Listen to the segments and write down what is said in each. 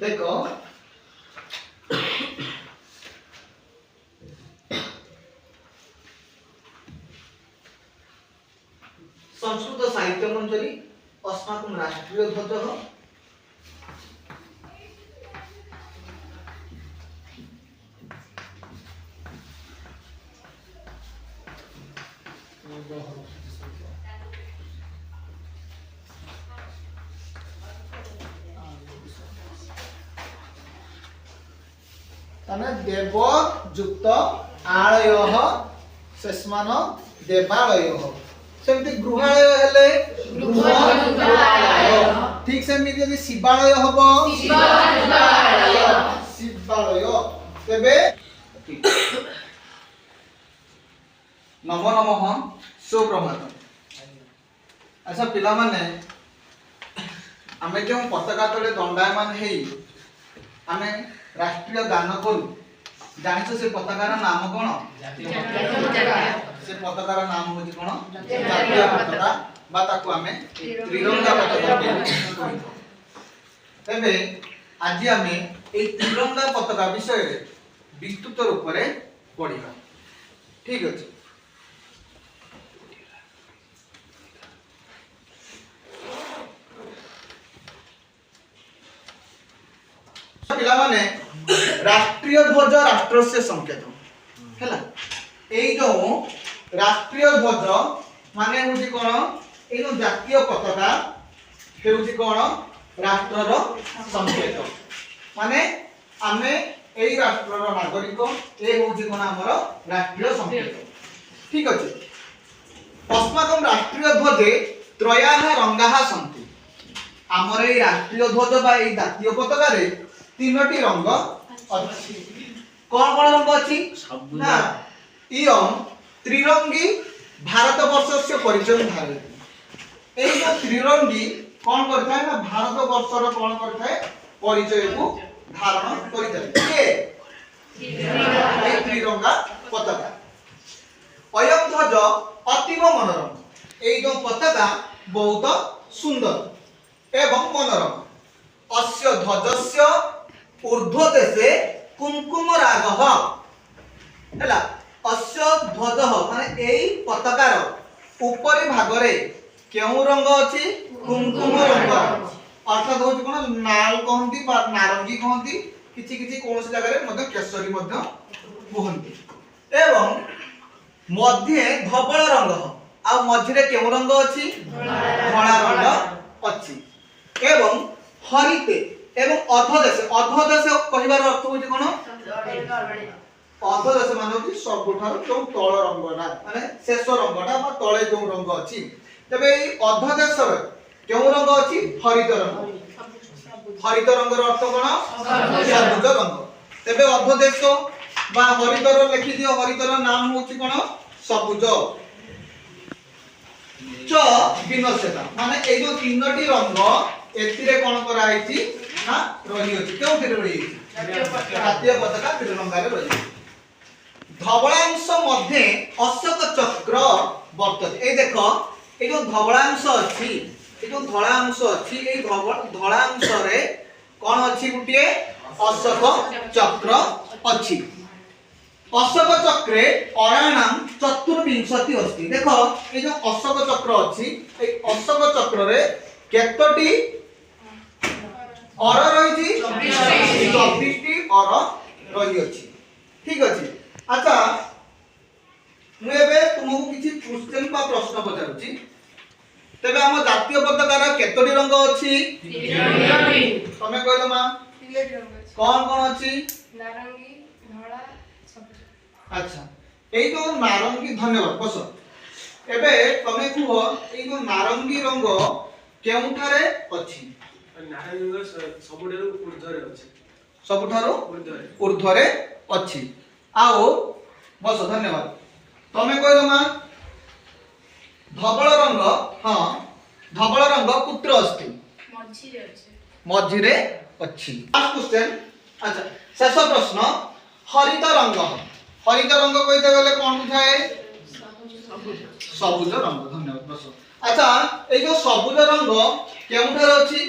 देखो संस्कृत साहित्य मंजरी अस्माकं राष्ट्रीय ध्वज देव युक्त आलय शेषमान देवालय सेमती गृहालय हेले गृहालय ठीक सेमती यदि शिवालय हबो शिवालय तेबे नमो नमः सुप्रभात। अच्छा पिला माने आमे जो पताका तले दंडायमान हेई आमे राष्ट्रीय गान करू जानिछ से पताकार नाम कोन से पताकार नाम होची कोन जातीय पताका बा ताकू आमे त्रिरंगा पताका कहू। तबे आज आमे ए त्रिरंगा पताका विषय रे विस्तृत रूप रे पढिबा ठीक अछि। पिला माने राष्ट्रीय ध्वज राष्ट्रस्य संकेत हैला एई जो राष्ट्रीय ध्वज माने होची कोन एनो जातीय पताका हेउची कोन राष्ट्रर संकेत माने आमे एई राष्ट्रर नागरिक ए होची कोन हमर राष्ट्रीय संकेत ठीक अछि। अस्माकं राष्ट्रीय ध्वजे त्रयाः रंगाः सन्ति हमर एई राष्ट्रीय ध्वज बा एई जातीय पताका रे तीनोटी रंग अछि कोन कोन रंग अछि ना इयम त्रिरंगी भारत वर्षस्य परिचय धारयति एई जो त्रिरंगी कोन करथाय ना भारत वर्षर कोन करथाय परिचय को धारण करिथाय के एई त्रिरंगा पताका अयम ध्वज अतीव मनोरम एई जो पताका बहुत सुंदर एवं मनोरम अस्य ध्वजस्य ऊर्ध्व देशे कुमकुम रागः हैला अस्य ध्वज माने एई पताकार ऊपरी भाग रे केउ रंग अछि कुमकुम रंग अर्थात होची कोन नाल कहंती बा नारंगी कहंती किछि किछि कोनसी जगह रे मध्य केसरी मध्य कहंती एवं मध्य धवल रंग आ मध्य रे केउ रंग अछि धला रंग अछि एवं हरिते एवं अधदेश कहिबार अर्थ होची कोन अधदेश माने होची सबठार जो तळ रंगटा माने शेष रंगटा बा तळे जो रंग अछि तबे एई अधदेश रे केउ रंग अछि हरित रंग रो अर्थ कोन सबुज रंग तबे अधदेश बा हरित रो लिखि दियो हरित रो नाम होची कोन सबुज च विनशेता माने ए जो तीनोटी रंग एतिरे कोन करा आइची ना रही अछि केउठी रही अछि जातीय पताका त्रिरंगा रे रही धवलांश मध्ये अशोक चक्र वर्तते ए देखो ए जो धवलांश अछि ए जो धवलांश अछि ए धवलांश रे कोन अछि गुटिए अशोक चक्र अछि अशोक चक्रे अराणाम चतुर्विंशति अस्ति देखो ए जो अशोक चक्र अछि ए अशोक चक्र रे केतोटी और रही 24 टी और रही अछि ठीक अछि। अच्छा मु एबे तुमको किछि क्वेश्चन बा प्रश्न पचारुछि तबे हम जातीय पताकार केतोटी रंग अछि तीनोटी तमे कहलो मा तीनोटी रंग अछि कोन कोन अछि नारंगी धला सबुज अच्छा एई तो नारंगी धन्यवाद बस एबे तमे कुहो एई जो नारंगी रंग केउठारे अछि नारंगी रंग सबुठारो ऊर्ध्वरे अछि सबुठारो ऊर्ध्वरे अछि आओ बस धन्यवाद तमे कहलो मा धवल रंग हां धवल रंग कुत्र अस्ति मझिरे अछि लास्ट क्वेश्चन अच्छा शेष प्रश्न हरित रंग कहते गले कोन बुझाए सबुज रंग धन्यवाद बस अच्छा ए जो सबुज रंग केउठार अछि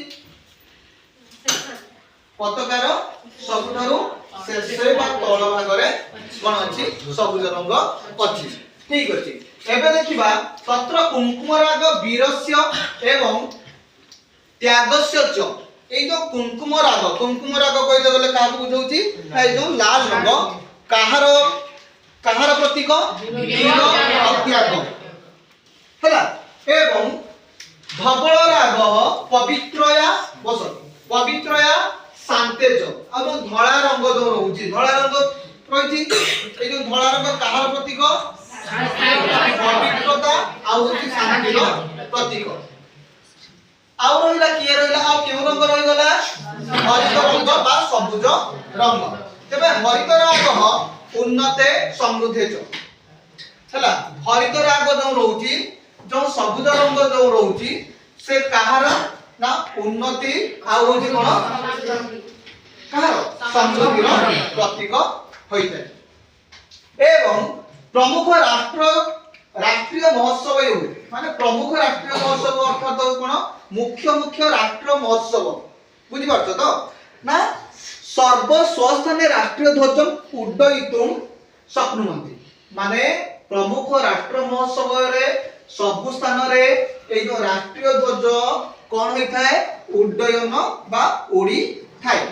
पताकार सबुठारु शेषे बा तळ भागरे कोन अछि सबुज रंग अछि ठीक अछि एबे देखिबा तत्र कुंकुमराग वीरस्य एवं त्यागस्य च ए जो कुंकुमराग कहिते गले का बुझौची ए जो लाल रंग काहार प्रतीक वीर त्याग हला एवं धवल राग पवित्रया पवित्रया शांतेज आ जो धळा रंग जो रहउची धळा रंग रहिची ए जो धळा रंग काहार प्रतीक पवित्रता आ होची शांतिर प्रतीक आउ रहिला किए रहिला आ केउ रंग रहि गला हरित रंग बा सबुज रंग तबे हरित राग उन्नते समृद्धे च हला हरित राग जो रहउची जो सबुज रंग जो रहउची से काहार ना उन्नति आ होची कोन काहार समृद्धिर प्रतीक होइते एवं प्रमुख राष्ट्रीय महोत्सव माने प्रमुख राष्ट्रीय महोत्सव अर्थात कोन मुख्य राष्ट्र महोत्सव बुझि पारछ तो ना सर्व स्वस्थाने राष्ट्रीय ध्वज उड्डयितुम शक्नुवन्ति माने प्रमुख राष्ट्र महोत्सव रे सब स्थान रे ए जो राष्ट्रीय ध्वज कोन होई थाए उड्डयन बा उड़ी थाए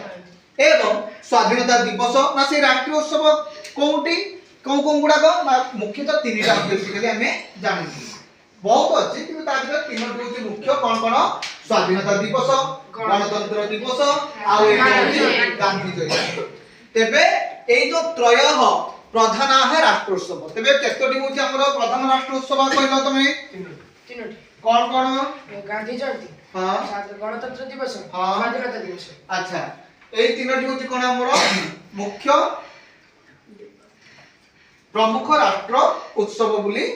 एवं स्वाधीनता दिवस ना से राष्ट्रीय उत्सव कोउटी कोन गुडा ना मुख्यतः तीनटा बेसिकली हमें जानि बहुत अच्छी कि ता भीतर तीनोटी होची मुख्य कोन कोन स्वाधीनता दिवस गणतंत्र दिवस आ गांधी जयंती तेबे ए जो त्रयः प्रधानः राष्ट्रोत्सव तेबे केतोटी होची हमरो प्रधान राष्ट्रोत्सव कहलो तमे तीनोटी कोन कोन गांधी जयंती हां गणतंत्र दिवस हां स्वाधीनता दिवस अच्छा ए तीनोटी होची कोन हमरो मुख्य प्रमुख राष्ट्र उत्सव बोली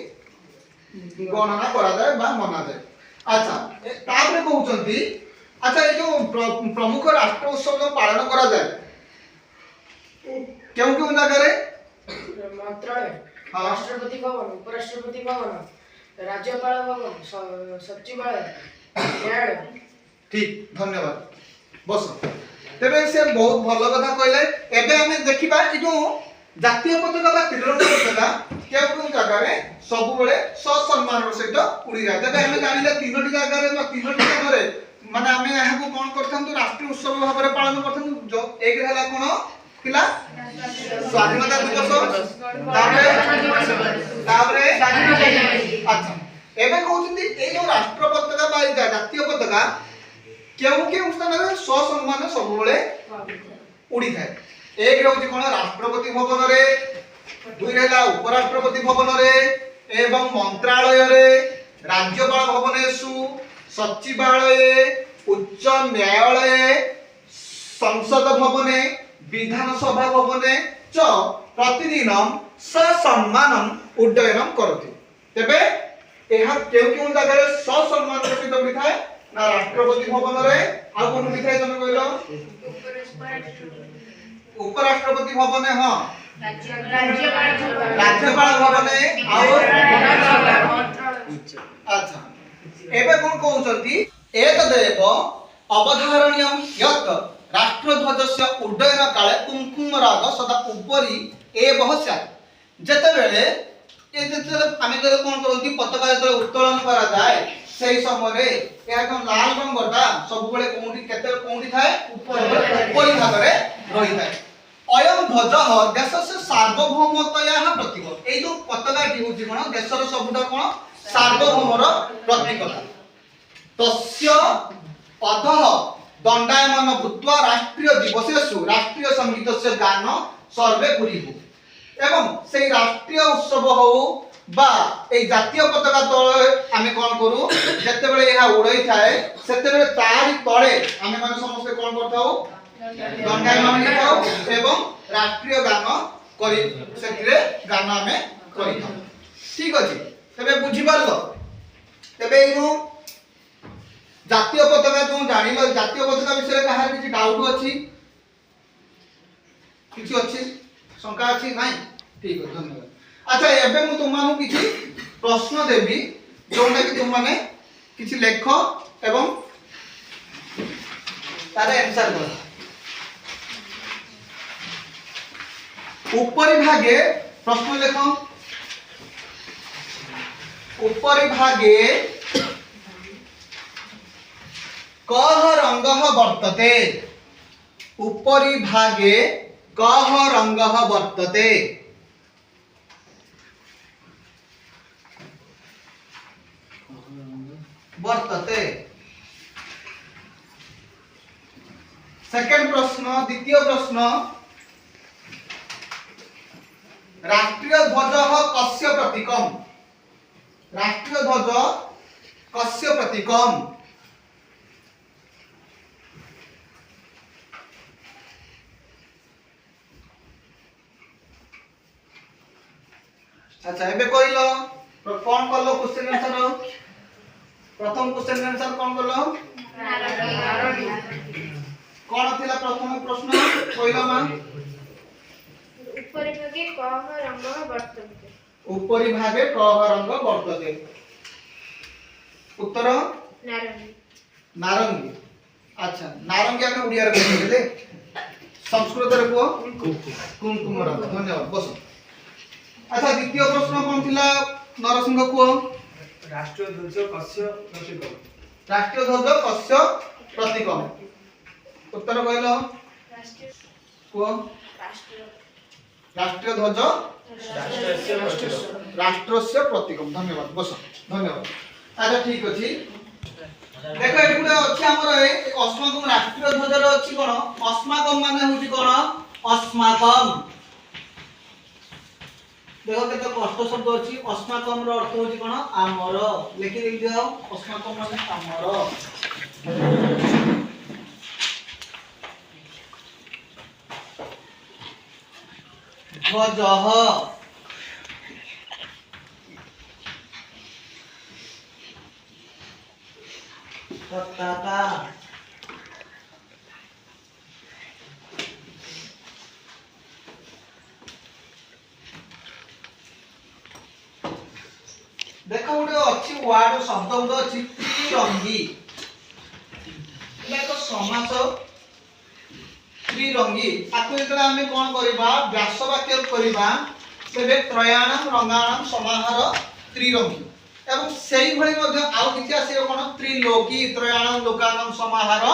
गणना करा जाए बा मना जाए अच्छा तापरे कहउचंती अच्छा ए जो प्रमुख राष्ट्र उत्सव जो पालन करा जाए केउ जगह रे मंत्रालय राष्ट्रपति भवन उपराष्ट्रपति भवन राज्यपाल भवन सचिवालय न्यायालय ठीक धन्यवाद बस तेबे से बहुत भलो कथा कहले एबे हमें देखिबा ए जो जातीय पताका बा त्रिरंगा पताका केउ जगह रे सब बेले सम्मान सहित उड़ी जाय तबे हमें जानिले तीनोटी जगह रे तीनोटी जगह रे माने हमें यहाँ को कोन करथांतु राष्ट्रीय उत्सव भाव रे पालन करथांतु जो एक हला कोन किला स्वाधीनता दिवस ताबरे अच्छा एबे कहउछंती ए जो राष्ट्र पताका बा जातीय पताका केउ स्थान रे सम्मान सब बेले उड़ी थाए एक रहउची कोन राष्ट्रपति भवन रे दुई रहला उपराष्ट्रपति भवन रे एवं मंत्रालय रे राज्यपाल भवनेषु सचिवालय उच्च न्यायालय संसद भवने विधानसभा भवने च प्रतिदिन ससम्मानम उड्डयनम करति तेबे एहा केउ जगह रे ससम्मान सहित बिठाए ना राष्ट्रपति भवन रे आ कोन बिठाए तने कहलो उपराष्ट्रपति भवने हां राज्यपाल भवने और अच्छा एबे कोन कहउचंती एतदेव अवधारणीयम यत् राष्ट्रध्वजस्य उड्डयन काले कुंकुमराग सदा उपरि एवः स्यात् जते बेले आमे जो कोन करंती पताका जते उत्तोलन करा जाय सेही समय रे एहा लाल रंगटा सब बेले कोउठी केते कोउठी थाए उपरि भागरे रही थाए अयम ध्वज देशस्य सार्वभौमतया प्रतीक ए जो पताकाटी होची कोन देशर सबुटा कोन सार्वभौमर प्रतीक तस्य अधः दंडायमान भूत्वा राष्ट्रीय दिवसेषु राष्ट्रीय संगीतस्य गान सर्वे कुरिबु एवं से राष्ट्रीय उत्सव हो बा ए जातीय पताका तळे आमे कोन करू जते बेले एहा उड़ै थाए सेते बेले तारि तळे आमे माने समस्त कोन करथाउ दंडायमान लिखाउ एवं राष्ट्रीय गान करी सेतिरे गान आमे करिथाउ ठीक अछि तबे बुझि पारलो तबे इनु जातीय पताका जो जानिलो जातीय पताका विषय कहार किछि डाउट अछि किछि अछि शंका अछि नाही ठीक है धन्यवाद अच्छा एबे मु तुमानु किछि प्रश्न देबी जोंडा कि तुम माने किछि लेख एवं तारे आंसर करो उपरि भागे प्रश्न लेख उपरि भागे कः रंगः वर्तते उपरि भागे कः रंगः वर्तते वर्तते सेकंड प्रश्न द्वितीय प्रश्न राष्ट्रीय ध्वज कस्य प्रतीकम राष्ट्रीय ध्वज कस्य प्रतीकम अच्छा एबे कहलो कौन करलो क्वेश्चन आंसर प्रथम क्वेश्चन आंसर कौन करलो कौन थिला प्रथम प्रश्न कहलो मा उपरि भागे कः रंगः वर्तते उपरि भागे कः रंग वर्तते उत्तर नारंगी नारंगी अच्छा नारंगी आमे उड़िया रे कहले संस्कृत रे को कुमकुम रंग धन्यवाद बस अच्छा द्वितीय प्रश्न कौन थिला नरसिंह को राष्ट्रीय ध्वज कस्य प्रतीकम राष्ट्रीय ध्वज कस्य प्रतीकम उत्तर कहलो राष्ट्रीय को राष्ट्रीय ध्वज राष्ट्रस्य प्रतीकम धन्यवाद बस धन्यवाद अच्छा ठीक अछि देखो एटी गुडे अछि हमर एक अस्माकम राष्ट्रीय ध्वज रे अछि कोन अस्माकम माने होछि कोन अस्माकम देखो केते कष्ट शब्द अछि अस्माकम रो अर्थ होछि कोन आमर लिखि देइ दियो अस्माकम माने आमर ध्वजः पताका देखो गोटे अच्छी वार्ड शब्द गोटे अच्छी त्रिरंगी एक समास त्रिरंगी ताको जेतले आमे कोन करबा व्यास वाक्य करबा तेबे त्रयाणाम रंगाणाम समाहार त्रिरंगी एवं सेही भଳି मध्ये आउ किछि आसीयो कोन त्रिलोकी त्रयाणाम लोकानाम समाहार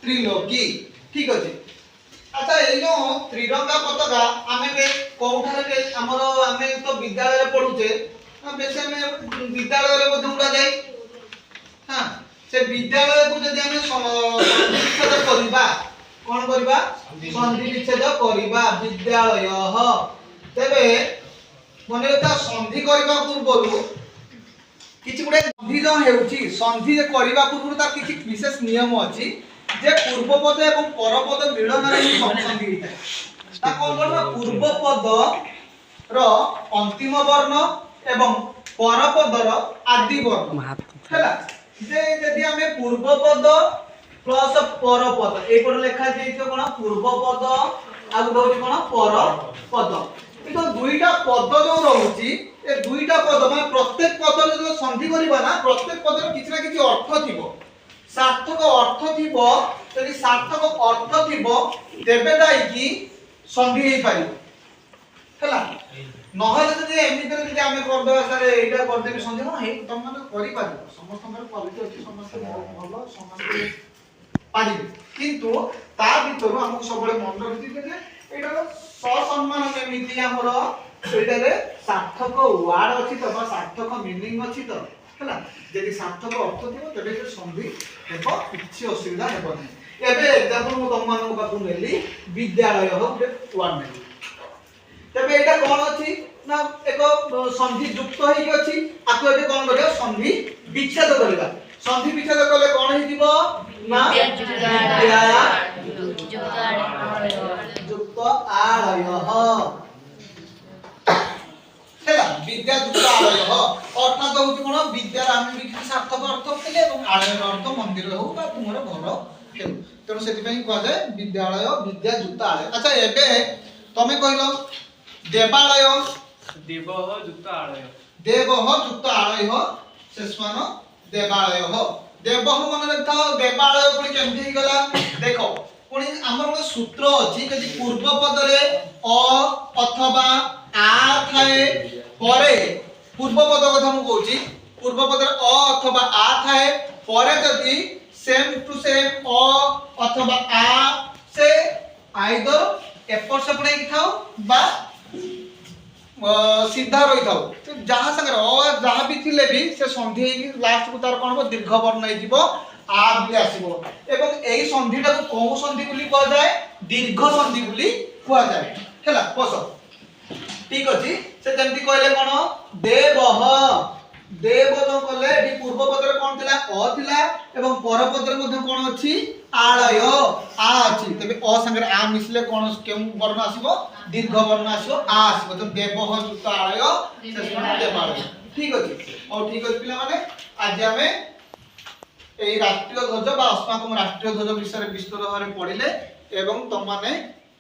त्रिलोकी ठीक अछि अच्छा ए जो त्रिरंगा पताका आमे कोउठारे के हमरो आमे तो विद्यालय रे पढुचे बेसे में विद्यालय रे मध्ये उड़ा जाय हां से विद्यालय को जदि आमे संधि करबा कोन करबा संधि विच्छेद करबा विद्यालय तेबे मने ता संधि करबा पूर्वरु किछि गुडे संधि जो हेउची संधि जे करबा पूर्वरु ता किछि विशेष नियम अछि जे पूर्व पद एवं पर पद मिलन रे संधि हिताय ता कोन करबा पूर्व पद रो अंतिम वर्ण एवं पर पद रो आदि वर्ण हैला जे यदि हमें पूर्व पद प्लस पर पद ए पर लिखा जाइतो कोन पूर्व पद आ गुड होची कोन पर पद ए तो दुईटा पद जो रहउची ए दुईटा पद माने प्रत्येक पद रे जो संधि करबा ना प्रत्येक पद रे किछि ना किछि अर्थ थिबो सार्थक अर्थ थिबो यदि सार्थक अर्थ थिबो तेबे जाई कि संधि हेई पारिबो हैला नहले जदि एमिति रे जदि आमे कर दो सारे एटा कर देबी संधि न हे तुम माने करि पारिबो समस्त क्वालिटी अछि समस्त भलो समस्त पारिबे किंतु ता भितरु हमकु सबले मन रखि जे एटा ससम्मान एमिति हमरो एटा रे सार्थक वर्ड अछि त सार्थक मीनिंग अछि त हैला जदि सार्थक अर्थ थिबो तबे जे संधि हेबो किछि असुविधा हेबो नै एबे एग्जांपल मु तुम मानक पाखु नेली विद्यालय हो वर्ड नेली तबे एटा कोन अछि ना एक संधि युक्त होई अछि आको एबे कोन करियो संधि विच्छेद करिबा संधि विच्छेद करले कोन हे दिबो ना युक्त आलय हैला विद्या युक्त आलय अर्थात होछि कोन विद्या आमे भी सार्थक अर्थ केले एवं आलय अर्थ मंदिर हो बा तुमर घर हेउ तेनो सेति पई कहले विद्यालय विद्या युक्त आलय अच्छा एबे तमे कहलो देवालय देवः युक्त आलय देवः युक्त आलय शेषमान देवालय देवः मन रखा देवालय पुणी केमती गला देखो पुणी हमर ଗୋଟେ सूत्र अछि कि पूर्व पद रे अ अथवा आ थाए परे पूर्व पद कथा मु कहूची पूर्व पद रे अ अथवा आ थाए परे जदि सेम टू सेम अ अथवा आ से आइदर एपट सेपट हे थाओ बा सीधा रही थाओ तो जहां संगे अ जहां भी थिले भी से संधि हे लास्ट को तार कोन हो दीर्घ वर्ण हे जीवो आ भी आसीबो एवं एई संधिटा को कोन संधि बोली कहै जाय दीर्घ संधि बोली कहै जाय हैला बस ठीक अछि से जेंति कहले कोन देवह देव न कहले एठी पूर्व पद रे कोन थिला अ थिला एवं पर पद रे मध्ये कोन अछि आलय आ अछि तबे अ संगे आ मिसले कोन केउ वर्ण आसीबो दीर्घ वर्ण आसीबो आ आसीबो तो देवह युक्त आलय से कोन देवालय ठीक अछि और ठीक अछि पिला माने आज हमें এই রাষ্ট্রীয় ধ্বজ বা অস্মাকম রাষ্ট্রীয় ধ্বজ বিষয়ে বিস্তর ভাবে পড়িলে এবং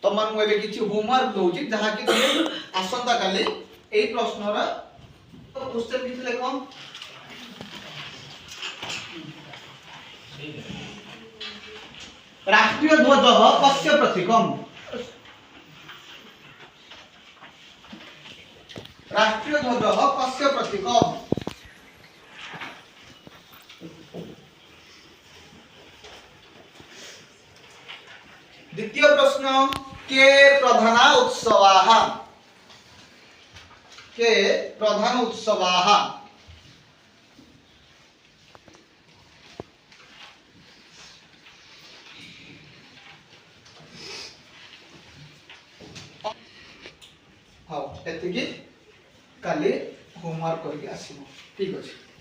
তোমার মু এবে কিছু হোমওয়ার্ক দউছি যাহা কি তুমি আসন্তা কালি এই প্রশ্নর কোশ্চেন কিছু লেখো রাষ্ট্রীয় ধ্বজ কস্য প্রতীকম রাষ্ট্রীয় ধ্বজ কস্য প্রতীকম द्वितीय प्रश्न के प्रधान उत्सवाः के प्रधान उत्सवाः हाँ एतिकी काली होमवर्क करके आसीबो ठीक अछि।